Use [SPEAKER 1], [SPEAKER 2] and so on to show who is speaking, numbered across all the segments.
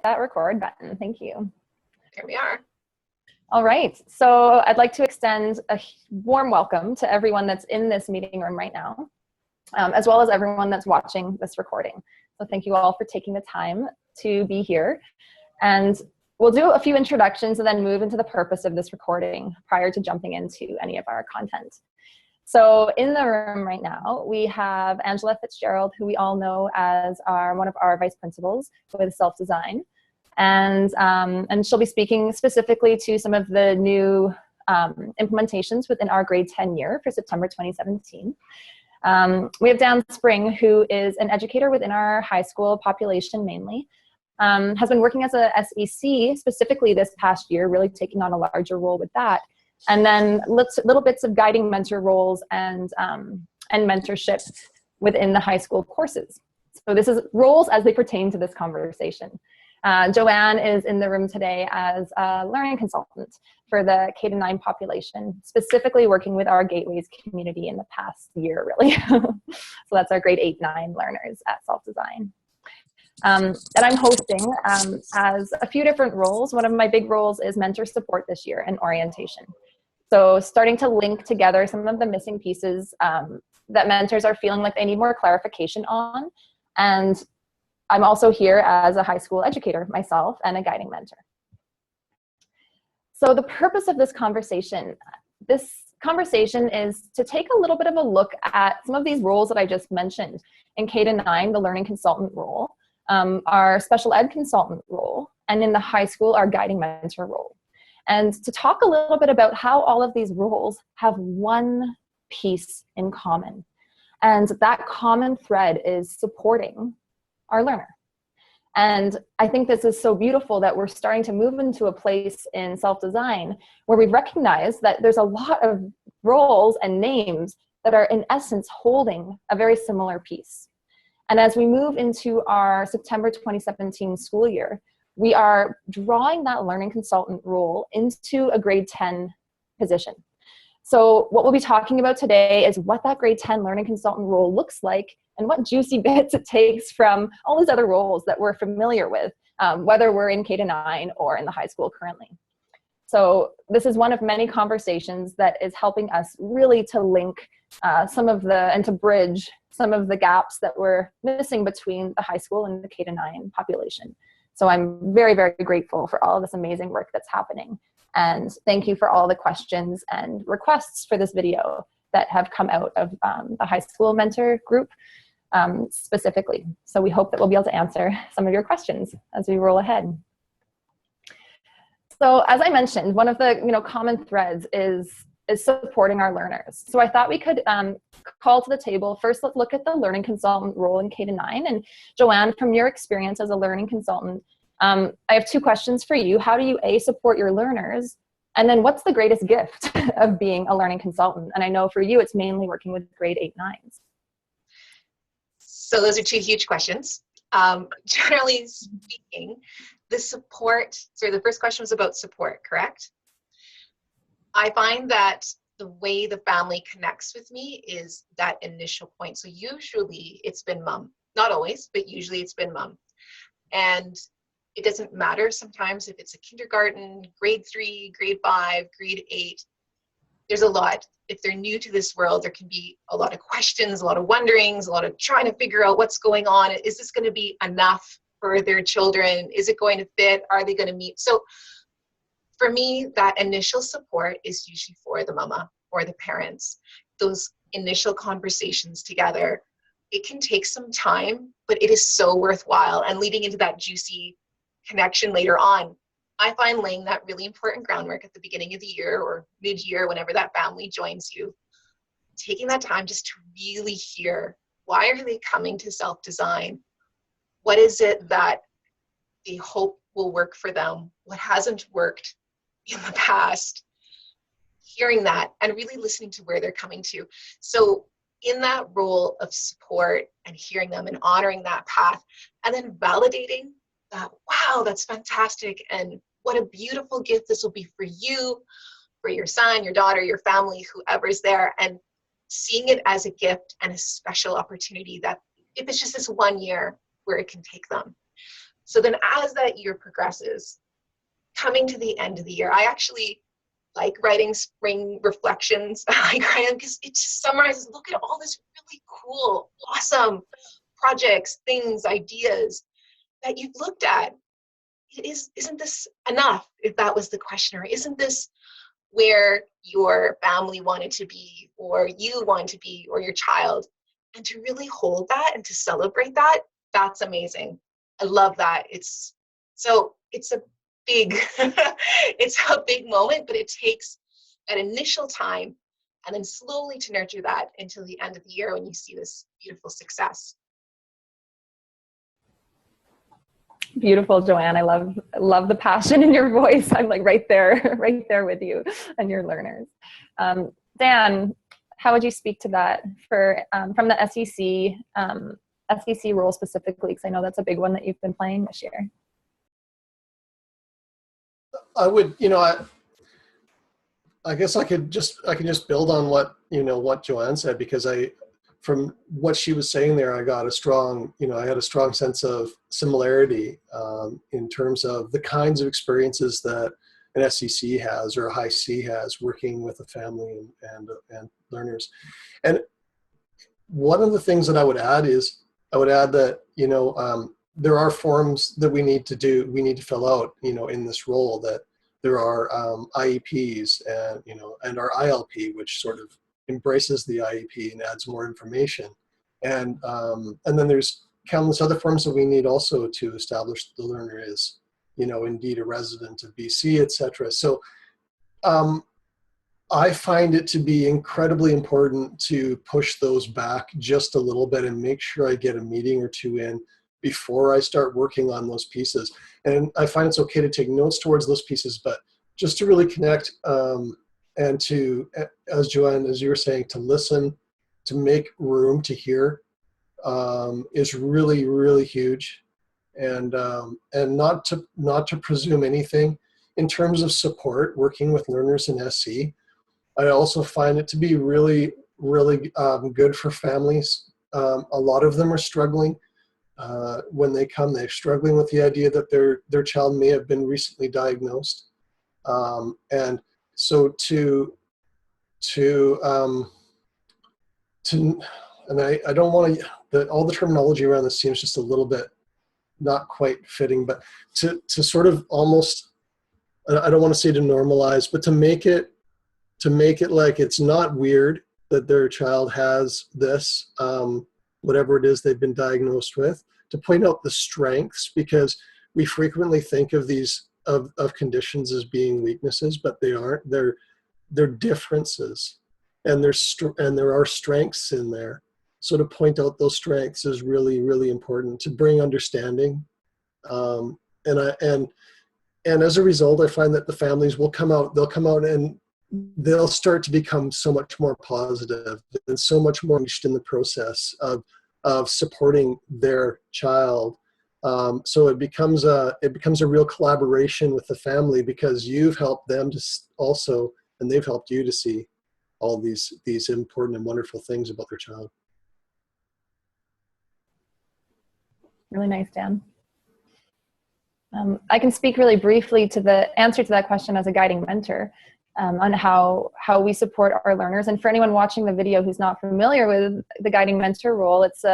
[SPEAKER 1] that record button. Thank you.
[SPEAKER 2] Here we are.
[SPEAKER 1] All right, so I'd like to extend a warm welcome to everyone that's in this meeting room right now, as well as everyone that's watching this recording. So thank you all for taking the time to be here. And we'll do a few introductions and then move into the purpose of this recording prior to jumping into any of our content. So in the room right now, we have Angela Fitzgerald, who we all know as one of our vice principals with Self-Design. And she'll be speaking specifically to some of the new implementations within our grade 10 year for September 2017. We have Dan Spring, who is an educator within our high school population mainly, has been working as a SEC specifically this past year, really taking on a larger role with that. And then little bits of guiding mentor roles and mentorship within the high school courses. So this is roles as they pertain to this conversation. Joanne is in the room today as a learning consultant for the K-9 population, specifically working with our Gateways community in the past year, really. So that's our grade 8-9 learners at Self-Design. And I'm hosting as a few different roles. One of my big roles is mentor support this year and orientation. So starting to link together some of the missing pieces that mentors are feeling like they need more clarification on. And I'm also here as a high school educator myself and a guiding mentor. So the purpose of this conversation is to take a little bit of a look at some of these roles that I just mentioned. In K-9, the learning consultant role, our special ed consultant role, and in the high school, our guiding mentor role. And to talk a little bit about how all of these roles have one piece in common. And that common thread is supporting our learner. And I think this is so beautiful that we're starting to move into a place in Self-Design where we recognize that there's a lot of roles and names that are in essence holding a very similar piece. And as we move into our September 2017 school year, we are drawing that learning consultant role into a grade 10 position. So what we'll be talking about today is what that grade 10 learning consultant role looks like and what juicy bits it takes from all these other roles that we're familiar with, whether we're in K-9 or in the high school currently. So this is one of many conversations that is helping us really to link and to bridge some of the gaps that we're missing between the high school and the K-9 population. So I'm very, very grateful for all of this amazing work that's happening. And thank you for all the questions and requests for this video that have come out of the high school mentor group specifically. So we hope that we'll be able to answer some of your questions as we roll ahead. So as I mentioned, one of the common threads is supporting our learners. So I thought we could call to the table. First, let's look at the learning consultant role in K-9. And Joanne, from your experience as a learning consultant, I have two questions for you. How do you support your learners? And then what's the greatest gift of being a learning consultant? And I know for you, it's mainly working with grade 8-9s.
[SPEAKER 2] So those are two huge questions. Generally speaking, the first question was about support, correct? I find that the way the family connects with me is that initial point. So usually it's been mom, not always, but usually it's been mom. And it doesn't matter sometimes if it's a kindergarten, grade 3, grade 5, grade 8, there's a lot. If they're new to this world, there can be a lot of questions, a lot of wonderings, a lot of trying to figure out what's going on. Is this going to be enough for their children? Is it going to fit? Are they going to meet? So for me, that initial support is usually for the mama or the parents. Those initial conversations together, it can take some time, but it is so worthwhile. And leading into that juicy connection later on, I find laying that really important groundwork at the beginning of the year or mid-year, whenever that family joins you, taking that time just to really hear, why are they coming to Self-Design? What is it that they hope will work for them? What hasn't worked in the past? Hearing that and really listening to where they're coming to. So in that role of support and hearing them and honoring that path, and then validating that, wow, that's fantastic, and what a beautiful gift this will be for you, for your son, your daughter, your family, whoever's there, and seeing it as a gift and a special opportunity that if it's just this 1 year where it can take them. So then as that year progresses, coming to the end of the year, I actually like writing spring reflections. I like writing because it just summarizes, look at all this really cool, awesome projects, things, ideas that you've looked at. Isn't this enough? If that was the question, or isn't this where your family wanted to be, or you want to be, or your child? And to really hold that and to celebrate that, that's amazing. I love that. It's a big, it's a big moment, but it takes that initial time and then slowly to nurture that until the end of the year when you see this beautiful success.
[SPEAKER 1] Beautiful, Joanne. I love the passion in your voice. I'm like right there with you and your learners. Dan, how would you speak to that for from the SEC role specifically? Because I know that's a big one that you've been playing this year.
[SPEAKER 3] I would, I guess I can just build on what Joanne said, because from what she was saying there, I got a strong, I had a strong sense of similarity in terms of the kinds of experiences that an SEC has or a high C has working with a family and learners. And one of the things that I would add that, there are forms that we need to fill out, in this role, that there are IEPs and our ILP, which sort of embraces the IEP and adds more information. And then there's countless other forms that we need also to establish that the learner is, indeed a resident of BC, etc. So I find it to be incredibly important to push those back just a little bit and make sure I get a meeting or two in before I start working on those pieces. And I find it's okay to take notes towards those pieces, but just to really connect and to, as Joanne, as you were saying, to listen, to make room to hear is really, really huge. And not to presume anything in terms of support, working with learners in SC. I also find it to be really, really good for families. A lot of them are struggling. When they come, they're struggling with the idea that their child may have been recently diagnosed. And so and I don't want to, all the terminology around this seems just a little bit not quite fitting, but to sort of almost, I don't want to say to normalize, but to make it like it's not weird that their child has this, whatever it is they've been diagnosed with, to point out the strengths, because we frequently think of these of conditions as being weaknesses, but they aren't. They're differences, and there are strengths in there. So to point out those strengths is really, really important to bring understanding. And as a result, I find that the families will come out. They'll come out and they'll start to become so much more positive and so much more engaged in the process of supporting their child. So it becomes a real collaboration with the family, because you've helped them to also, and they've helped you to see all these important and wonderful things about their child.
[SPEAKER 1] Really nice, Dan. I can speak really briefly to the answer to that question as a guiding mentor. On how we support our learners. And for anyone watching the video who's not familiar with the guiding mentor role, it's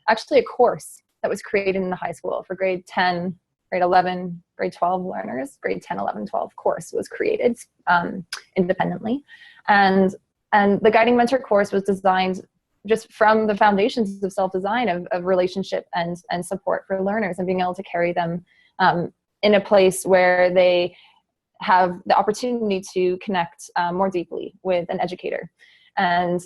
[SPEAKER 1] actually a course that was created in the high school for grade 10, grade 11, grade 12 learners. Grade 10, 11, 12 course was created independently. And the guiding mentor course was designed just from the foundations of self-design of relationship and support for learners, and being able to carry them in a place where they have the opportunity to connect more deeply with an educator, and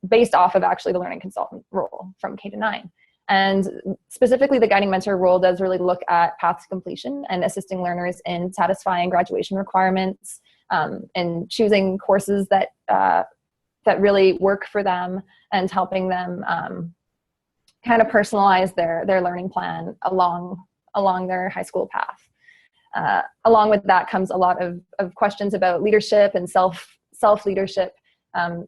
[SPEAKER 1] based off of actually the learning consultant role from K to 9. And specifically the guiding mentor role does really look at path to completion and assisting learners in satisfying graduation requirements, and choosing courses that really work for them, and helping them kind of personalize their learning plan along their high school path. Along with that comes a lot of questions about leadership and self-leadership,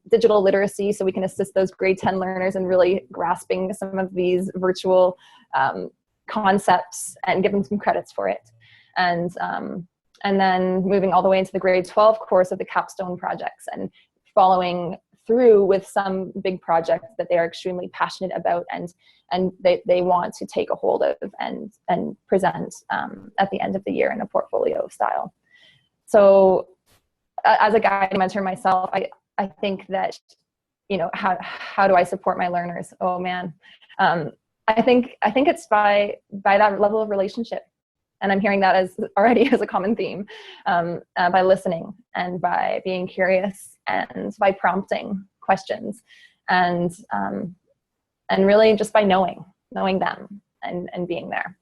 [SPEAKER 1] digital literacy, so we can assist those grade 10 learners in really grasping some of these virtual concepts and give them some credits for it. And then moving all the way into the grade 12 course of the capstone projects and following through with some big projects that they are extremely passionate about and they want to take a hold of and present at the end of the year in a portfolio style. So as a guiding mentor myself, I think that, you know, how do I support my learners? Oh man. I think it's by that level of relationship. And I'm hearing that already as a common theme, by listening and by being curious and by prompting questions and really just by knowing them and being there.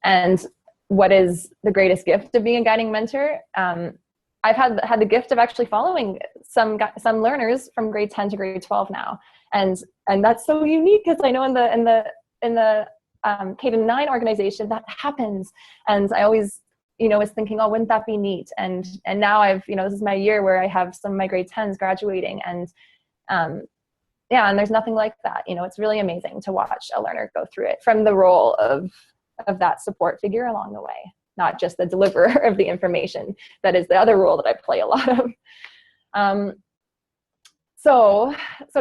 [SPEAKER 1] And what is the greatest gift of being a guiding mentor? I've had the gift of actually following some learners from grade 10 to grade 12 now. And that's so unique because I know in the K-9 organization that happens. And I always, you know, was thinking, oh, wouldn't that be neat? And now I've, you know, this is my year where I have some of my grade 10s graduating and and there's nothing like that. You know, it's really amazing to watch a learner go through it from the role of that support figure along the way, not just the deliverer of the information. That is the other role that I play a lot of. So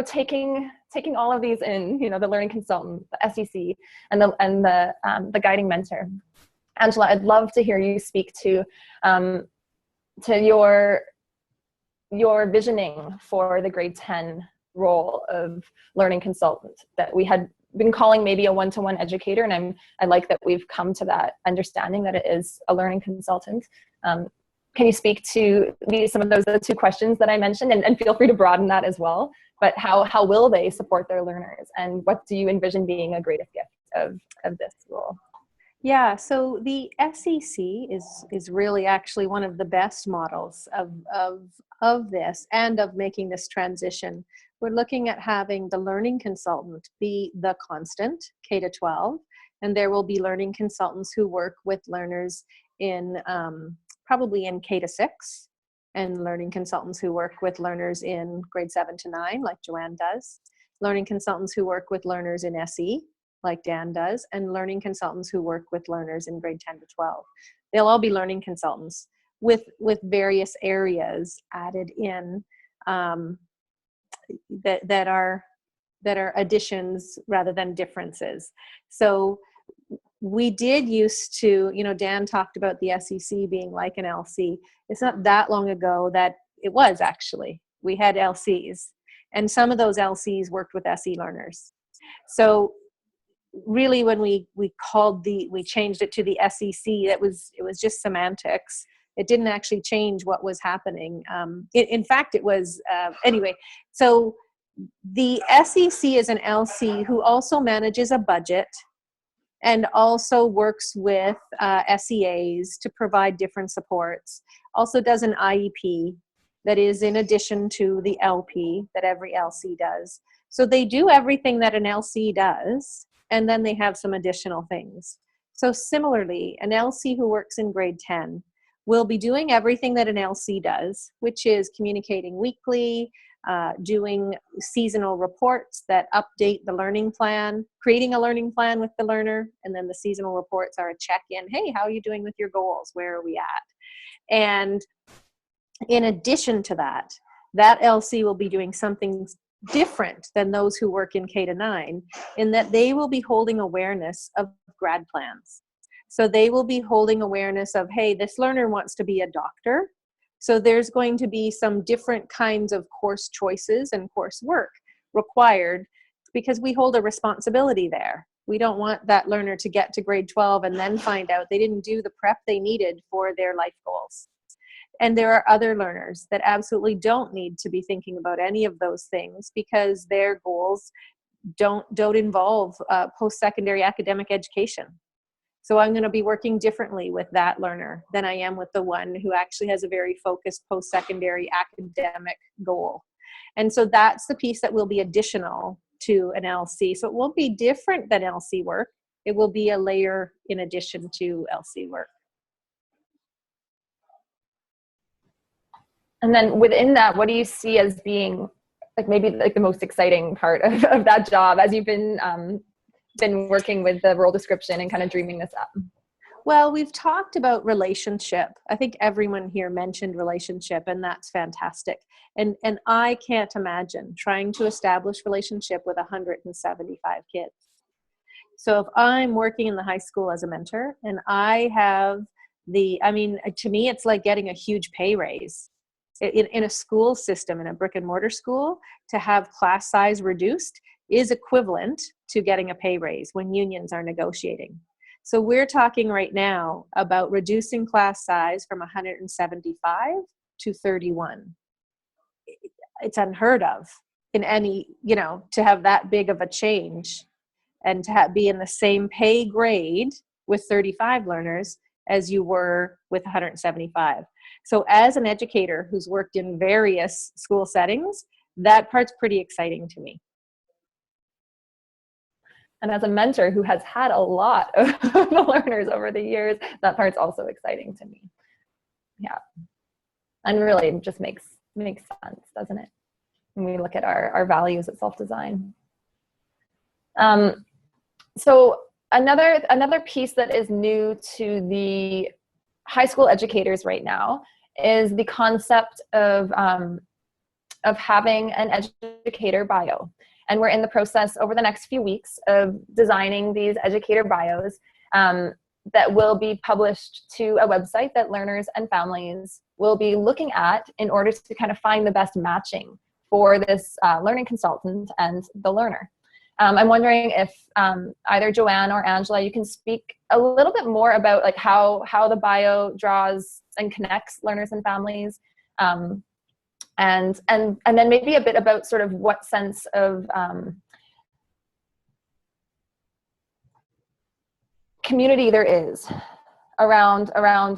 [SPEAKER 1] taking all of these in, you know, the learning consultant, the SEC, and the guiding mentor. Angela, I'd love to hear you speak to your visioning for the grade 10 role of learning consultant that we had been calling maybe a one-to-one educator, and I like that we've come to that understanding that it is a learning consultant. Can you speak to some of those two questions that I mentioned, and feel free to broaden that as well, but how will they support their learners, and what do you envision being a greatest gift of this role?
[SPEAKER 4] Yeah, so the SEC is really actually one of the best models of this and of making this transition. We're looking at having the learning consultant be the constant K-12, and there will be learning consultants who work with learners in probably in K-6, and learning consultants who work with learners in grade 7 to 9, like Joanne does, learning consultants who work with learners in SE, like Dan does, and learning consultants who work with learners in grade 10 to 12. They'll all be learning consultants with various areas added in that are additions rather than differences. So we did used to, you know, Dan talked about the SEC being like an LC. It's not that long ago that it was actually. We had LCs, and some of those LCs worked with SE learners. So really when we changed it to the SEC, it was just semantics. It didn't actually change what was happening. In fact, it was, anyway, so the SEC is an LC who also manages a budget and also works with SEAs to provide different supports, also does an IEP that is in addition to the LP that every LC does. So they do everything that an LC does, and then they have some additional things. So similarly, an LC who works in grade 10 will be doing everything that an LC does, which is communicating weekly, doing seasonal reports that update the learning plan, creating a learning plan with the learner, and then the seasonal reports are a check-in. Hey, how are you doing with your goals? Where are we at? And in addition to that, that LC will be doing something different than those who work in K-9 in that they will be holding awareness of grad plans. So they will be holding awareness of, hey, this learner wants to be a doctor. So there's going to be some different kinds of course choices and coursework required because we hold a responsibility there. We don't want that learner to get to grade 12 and then find out they didn't do the prep they needed for their life goals. And there are other learners that absolutely don't need to be thinking about any of those things because their goals don't involve post-secondary academic education. So I'm going to be working differently with that learner than I am with the one who actually has a very focused post-secondary academic goal. And so that's the piece that will be additional to an LC. So it won't be different than LC work. It will be a layer in addition to LC work.
[SPEAKER 1] And then within that, what do you see as being like maybe like the most exciting part of that job as you've been been working with the role description and kind of dreaming this up?
[SPEAKER 4] Well, we've talked about relationship. I think everyone here mentioned relationship, and that's fantastic. And I can't imagine trying to establish relationship with 175 kids. So if I'm working in the high school as a mentor and I have to me, it's like getting a huge pay raise. In a school system, in a brick and mortar school, to have class size reduced is equivalent to getting a pay raise when unions are negotiating. So we're talking right now about reducing class size from 175 to 31. It's unheard of in any, to have that big of a change and to be in the same pay grade with 35 learners as you were with 175. So as an educator who's worked in various school settings, that part's pretty exciting to me.
[SPEAKER 1] And as a mentor who has had a lot of the learners over the years, that part's also exciting to me. Yeah. And really it just makes sense, doesn't it? When we look at our values at Self-Design. So another piece that is new to the high school educators right now is the concept of having an educator bio. And we're in the process over the next few weeks of designing these educator bios that will be published to a website that learners and families will be looking at in order to kind of find the best matching for this learning consultant and the learner. I'm wondering if either Joanne or Angela, you can speak a little bit more about like how the bio draws and connects learners and families. And then maybe a bit about sort of what sense of community there is around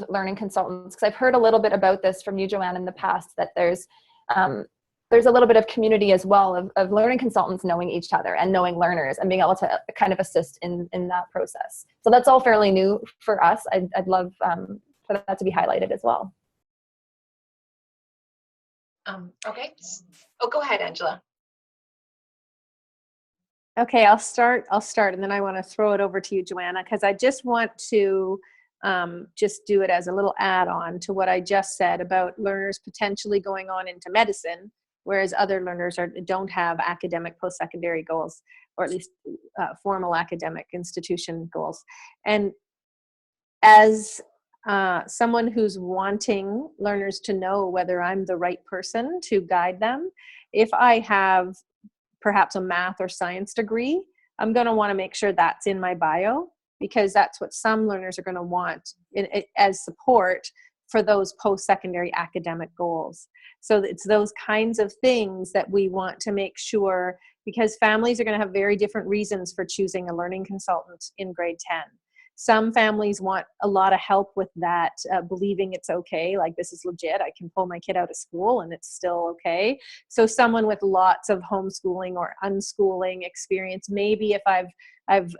[SPEAKER 1] learning consultants. Because I've heard a little bit about this from you, Joanne, in the past, that there's a little bit of community as well of learning consultants knowing each other and knowing learners and being able to kind of assist in that process. So that's all fairly new for us. I'd love for that to be highlighted as well.
[SPEAKER 2] Okay. Oh, go ahead, Angela.
[SPEAKER 4] Okay, I'll start, and then I want to throw it over to you, Joanna, because I just want to just do it as a little add-on to what I just said about learners potentially going on into medicine, whereas other learners don't have academic post-secondary goals, or at least formal academic institution goals. And as someone who's wanting learners to know whether I'm the right person to guide them, if I have perhaps a math or science degree, I'm going to want to make sure that's in my bio, because that's what some learners are going to want as support for those post-secondary academic goals. So it's those kinds of things that we want to make sure, because families are going to have very different reasons for choosing a learning consultant in grade 10. Some families want a lot of help with that, believing it's okay, like this is legit, I can pull my kid out of school and it's still okay. So someone with lots of homeschooling or unschooling experience, maybe if I've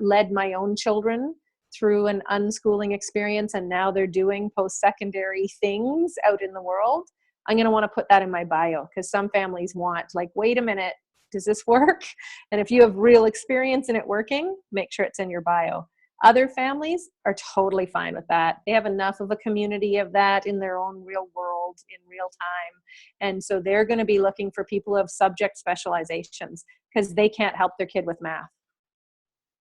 [SPEAKER 4] led my own children through an unschooling experience and now they're doing post-secondary things out in the world, I'm going to want to put that in my bio, because some families want, like, wait a minute, does this work? And if you have real experience in it working, make sure it's in your bio. Other families are totally fine with that. They have enough of a community of that in their own real world in real time. And so they're going to be looking for people who have subject specializations, because they can't help their kid with math.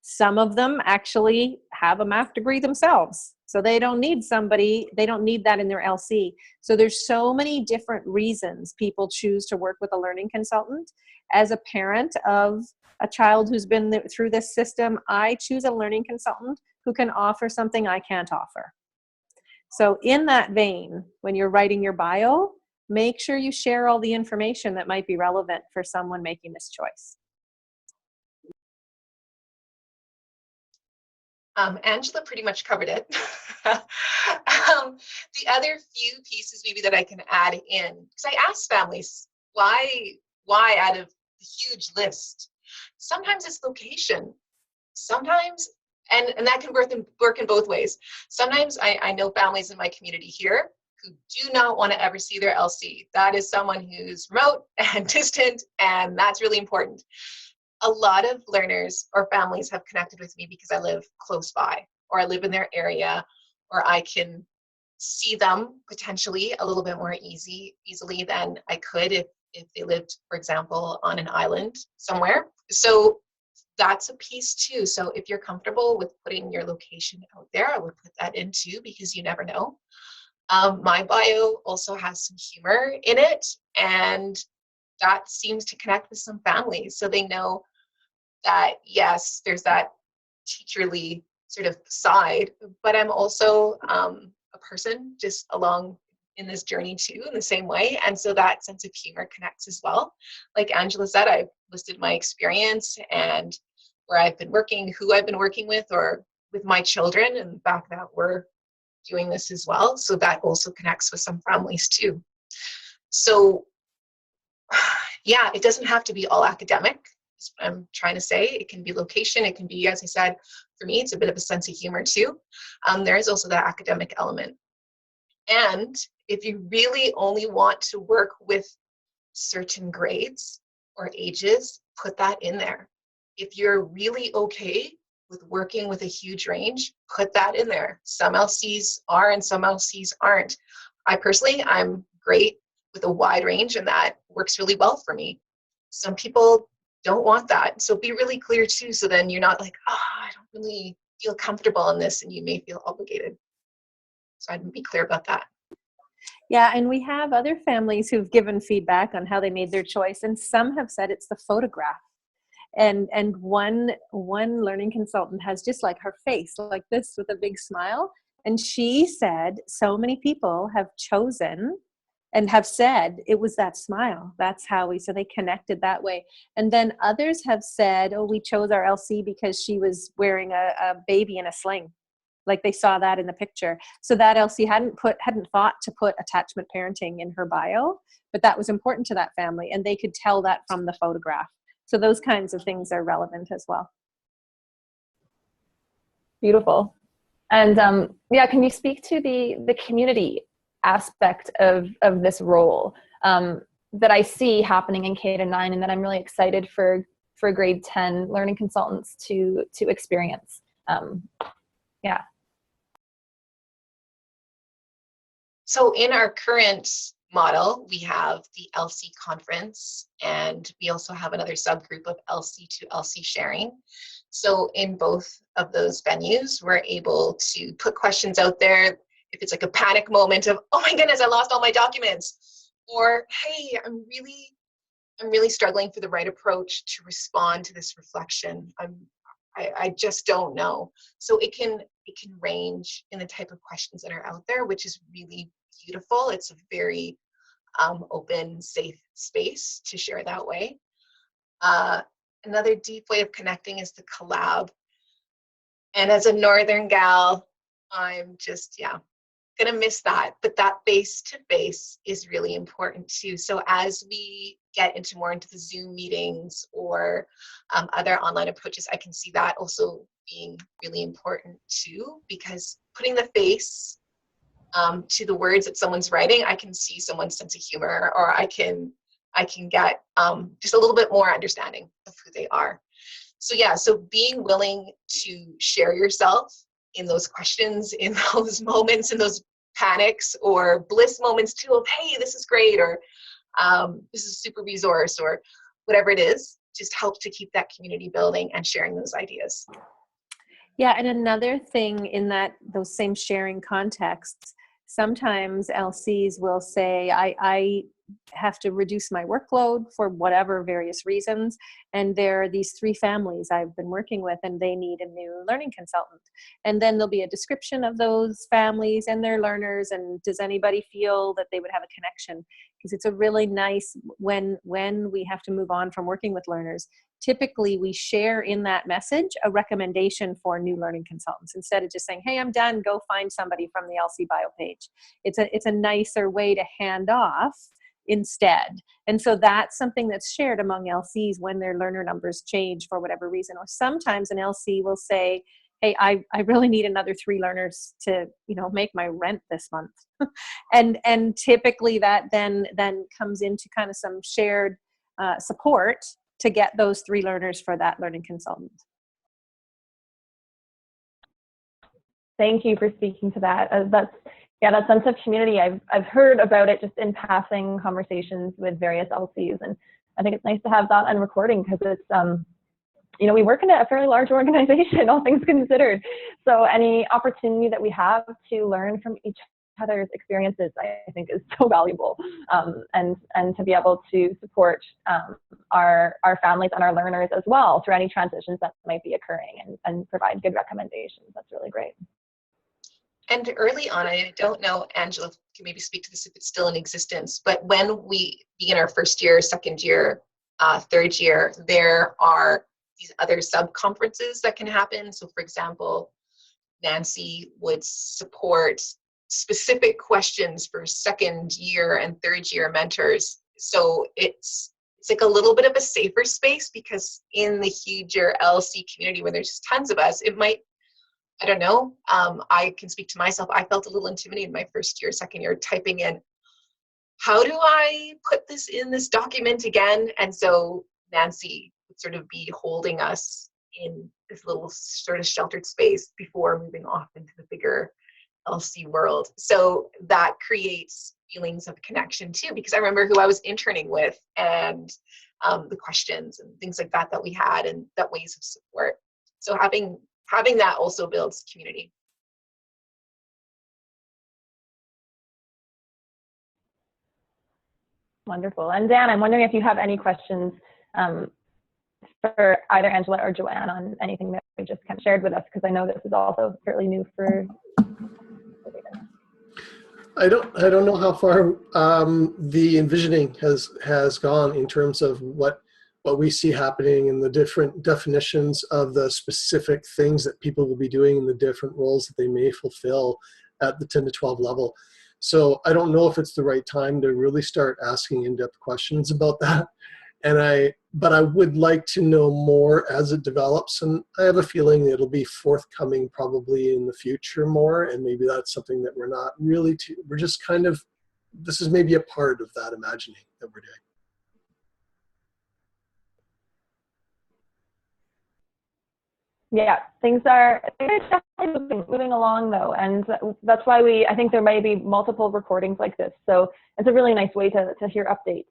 [SPEAKER 4] Some of them actually have a math degree themselves. So they don't need that in their LC. So there's so many different reasons people choose to work with a learning consultant. As a parent of a child who's been through this system, I choose a learning consultant who can offer something I can't offer. So in that vein, when you're writing your bio, make sure you share all the information that might be relevant for someone making this choice.
[SPEAKER 2] Angela pretty much covered it. The other few pieces maybe that I can add in, because I asked families, why out of the huge list? Sometimes it's location. Sometimes, and that can work in both ways. Sometimes I know families in my community here who do not want to ever see their LC. That is someone who's remote and distant, and that's really important. a lot of learners or families have connected with me because I live close by, or I live in their area, or I can see them potentially a little bit more easily than I could if they lived, for example, on an island somewhere. So that's a piece too. So if you're comfortable with putting your location out there, I would put that in too, because you never know. My bio also has some humor in it, and that seems to connect with some families. So they know that, yes, there's that teacherly sort of side, but I'm also a person just along in this journey too, in the same way. And so that sense of humor connects as well. Like Angela said, I've listed my experience and where I've been working, who I've been working with, or with my children, and the fact that we're doing this as well. So that also connects with some families too. So yeah, it doesn't have to be all academic, is what I'm trying to say. It can be location, it can be, as I said, for me, it's a bit of a sense of humor too. There is also that academic element. And if you really only want to work with certain grades or ages, put that in there. If you're really okay with working with a huge range, put that in there. Some LCs are and some LCs aren't. I personally, I'm great with a wide range, and that works really well for me. Some people don't want that. So be really clear too, so then you're not like, I don't really feel comfortable in this, and you may feel obligated. So I'd be clear about that.
[SPEAKER 4] Yeah, and we have other families who've given feedback on how they made their choice, and some have said it's the photograph. And one learning consultant has just like her face like this with a big smile, and she said so many people have chosen and have said it was that smile. That's how so they connected that way. And then others have said, oh, we chose our LC because she was wearing a baby in a sling. Like they saw that in the picture. So that LC hadn't thought to put attachment parenting in her bio, but that was important to that family, and they could tell that from the photograph. So those kinds of things are relevant as well.
[SPEAKER 1] Beautiful. And yeah, can you speak to the community aspect of this role that I see happening in K-9, and that I'm really excited for grade 10 learning consultants to experience? Yeah.
[SPEAKER 2] So in our current model, we have the LC conference, and we also have another subgroup of LC to LC sharing. So in both of those venues, we're able to put questions out there. If it's like a panic moment of, oh my goodness, I lost all my documents, or hey, I'm really struggling for the right approach to respond to this reflection. I just don't know. So it can range in the type of questions that are out there, which is really beautiful. It's a very open, safe space to share that way. Another deep way of connecting is the collab. And as a Northern gal, I'm just, gonna miss that. But that face-to-face is really important too. So as we get more into the Zoom meetings or other online approaches, I can see that also being really important too, because putting the face to the words that someone's writing, I can see someone's sense of humor, or I can get just a little bit more understanding of who they are. So yeah, so being willing to share yourself in those questions, in those moments, in those panics or bliss moments too of, hey, this is great, or this is a super resource, or whatever it is, just helps to keep that community building and sharing those ideas.
[SPEAKER 4] Yeah, and another thing in those same sharing contexts, sometimes LCs will say, I have to reduce my workload for whatever various reasons, and there are these 3 families I've been working with, and they need a new learning consultant. And then there'll be a description of those families and their learners, and does anybody feel that they would have a connection? Because it's a really nice, when we have to move on from working with learners, typically we share in that message a recommendation for new learning consultants, instead of just saying, hey, I'm done, go find somebody from the LC bio page. It's a nicer way to hand off instead. And so that's something that's shared among LCs when their learner numbers change for whatever reason. Or sometimes an LC will say, hey, I really need another 3 learners to, make my rent this month. and typically that then comes into kind of some shared support to get those 3 learners for that learning consultant.
[SPEAKER 1] Thank you for speaking to that. That sense of community. I've heard about it just in passing conversations with various LCs, and I think it's nice to have that on recording because it's we work in a fairly large organization, all things considered. So any opportunity that we have to learn from each other's experiences, I think, is so valuable, and to be able to support our families and our learners as well through any transitions that might be occurring, and provide good recommendations. That's really great.
[SPEAKER 2] And early on, I don't know, Angela can maybe speak to this if it's still in existence, but when we begin our first year, second year, third year, there are these other sub-conferences that can happen. So for example, Nancy would support specific questions for second year and third year mentors. So it's like a little bit of a safer space, because in the huger LC community where there's just tons of us, it might, I don't know, I can speak to myself. I felt a little intimidated my first year, second year, typing in, how do I put this in this document again? And so Nancy would sort of be holding us in this little sort of sheltered space before moving off into the bigger LC world. So that creates feelings of connection too, because I remember who I was interning with, and the questions and things like that we had, and that ways of support. So having that also builds community.
[SPEAKER 1] Wonderful. And Dan, I'm wondering if you have any questions for either Angela or Joanne on anything that we just kind of shared with us, because I know this is also fairly new for.
[SPEAKER 3] I don't know how far the envisioning has gone in terms of what we see happening and the different definitions of the specific things that people will be doing in the different roles that they may fulfill at the 10 to 12 level. So I don't know if it's the right time to really start asking in-depth questions about that. But I would like to know more as it develops, and I have a feeling it'll be forthcoming probably in the future more, and maybe that's something that we're not really we're just kind of, this is maybe a part of that imagining that we're doing.
[SPEAKER 1] Yeah, things are definitely moving along though, and that's why I think there may be multiple recordings like this. So it's a really nice way to hear updates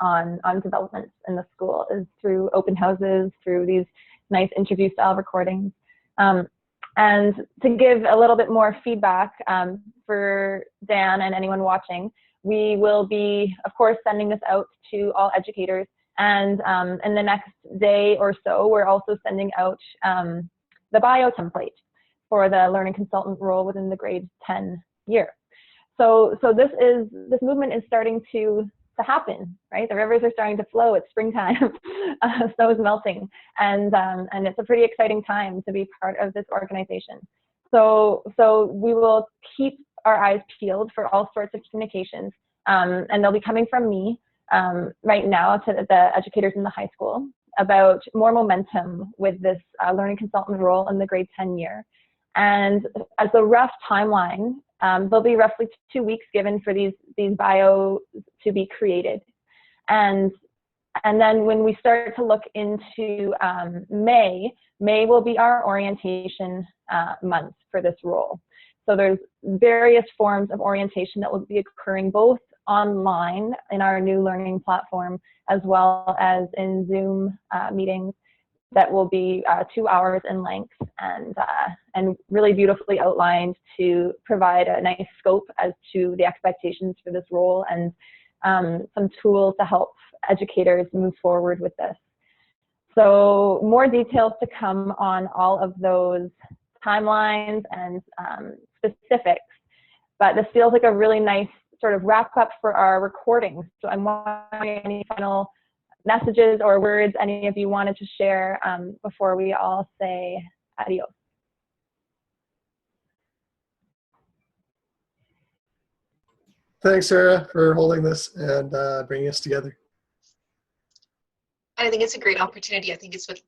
[SPEAKER 1] on developments in the school, is through open houses, through these nice interview style recordings. And to give a little bit more feedback for Dan and anyone watching, we will be, of course, sending this out to all educators. And in the next day or so, we're also sending out the bio template for the learning consultant role within the grade 10 year. So this movement is starting to happen, right? The rivers are starting to flow. It's springtime, snow is melting, and it's a pretty exciting time to be part of this organization. So we will keep our eyes peeled for all sorts of communications, and they'll be coming from me right now to the educators in the high school about more momentum with this learning consultant role in the grade 10 year. And as a rough timeline, there'll be roughly 2 weeks given for these bios to be created. And then when we start to look into May will be our orientation month for this role. So there's various forms of orientation that will be occurring both online in our new learning platform, as well as in Zoom meetings that will be 2 hours in length, and really beautifully outlined to provide a nice scope as to the expectations for this role, and some tools to help educators move forward with this. So more details to come on all of those timelines and specifics, but this feels like a really nice sort of wrap up for our recording. So I'm wondering any final messages or words any of you wanted to share before we all say adios.
[SPEAKER 3] Thanks, Sarah, for holding this and bringing us together.
[SPEAKER 2] I think it's a great opportunity. I think it's what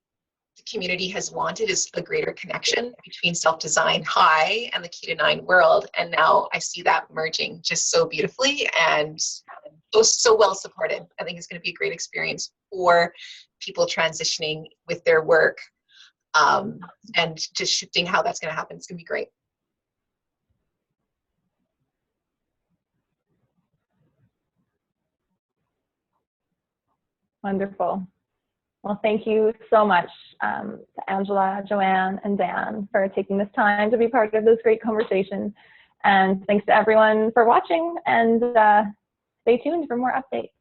[SPEAKER 2] the community has wanted, is a greater connection between self-design high and the K-9 world. And now I see that merging just so beautifully and so well supported. I think it's going to be a great experience for people transitioning with their work, and just shifting how that's going to happen. It's going to be great.
[SPEAKER 1] Wonderful. Well, thank you so much to Angela, Joanne, and Dan for taking this time to be part of this great conversation. And thanks to everyone for watching, and stay tuned for more updates.